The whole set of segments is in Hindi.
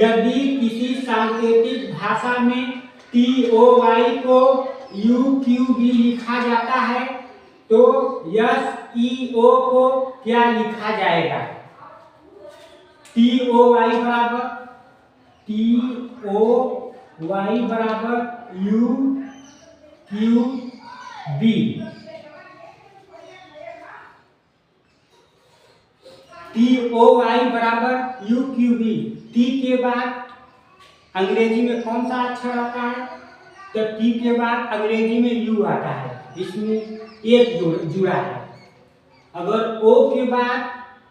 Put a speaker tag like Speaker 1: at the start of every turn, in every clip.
Speaker 1: यदि किसी सांकेतिक भाषा में TOY को UQB लिखा जाता है तो SEO को क्या लिखा जाएगा? TOY बराबर UQB। TOY बराबर UQB। T के बाद अंग्रेजी में कौन सा अक्षर आता है? तो T के बाद अंग्रेजी में U आता है, इसमें एक जुड़ा है। अगर O के बाद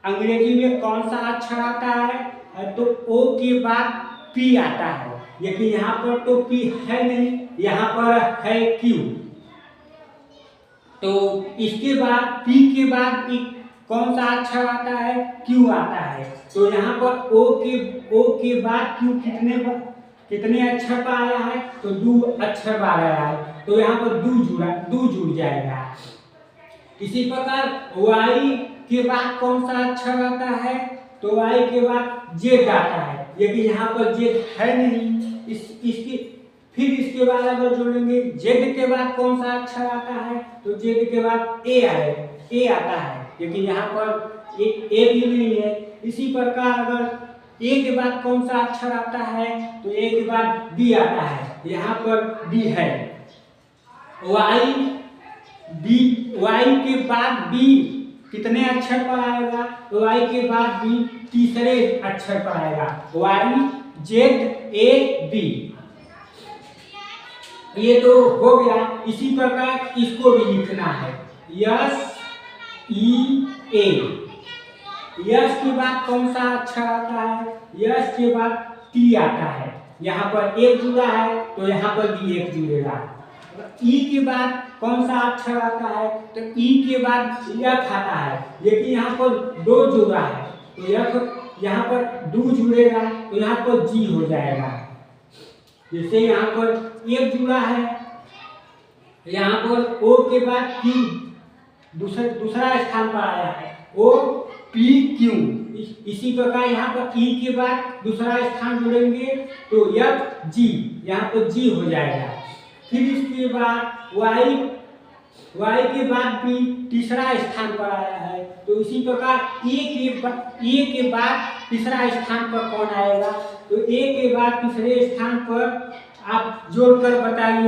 Speaker 1: अंग्रेजी में कौन सा अक्षर आता है? तो O के बाद P आता है, लेकिन यहाँ पर तो P है नहीं, यहाँ पर है Q। तो इसके बाद P के बाद कौन सा अक्षर आता है? Q आता है। तो यहाँ पर O के बाद Q कितने अक्षर पर आया है? तो 2 अक्षर पर आया है, तो यहाँ पर 2 जुड़ जाएगा। इसी प्रकार Y के बाद कौन सा अक्षर आता है? तो Y के बाद Z आता है, लेकिन यहाँ पर Z है नहीं। फिर इसके बाद अगर जोड़ेंगे Z के बाद कौन सा अक्षर आता है? तो Z के बाद A आता है, लेकिन यहाँ पर A भी नहीं है। इसी प्रकार अगर A के बाद कौन सा अक्षर आता है? तो A के बाद B आता है, यहाँ पर B है। Y के बाद B कितने अक्षर पर आएगा? तो Y के बाद B तीसरे अक्षर पर आएगा, YZAB। ये तो हो गया। इसी प्रकार इसको भी लिखना है, SEA। यस के बाद कौन सा अक्षर आता है? यस के बाद T आता है, यहाँ पर एक जुड़ा है तो यहाँ पर भी एक जुड़ेगा। E के बाद कौन सा अक्षर आता है? तो E के बाद F आता है, लेकिन यहाँ पर 2 जुड़ा है, तो यहाँ पर 2 जुड़ेगा, तो यहाँ पर G हो जाएगा। जैसे यहाँ पर एक जुड़ा है, यहाँ पर O के बाद Q दूसरा स्थान पर आया है, OPQ। इसी प्रकार यहाँ पर E के बाद दूसरा स्थान जुड़ेंगे तो FG, यहाँ पर G हो जाएगा। फिर इसके बाद Y के बाद भी तीसरा स्थान पर आया है, तो इसी प्रकार A के बाद तीसरा स्थान पर कौन आएगा? तो A के बाद तीसरे स्थान पर आप जोड़कर बताइए।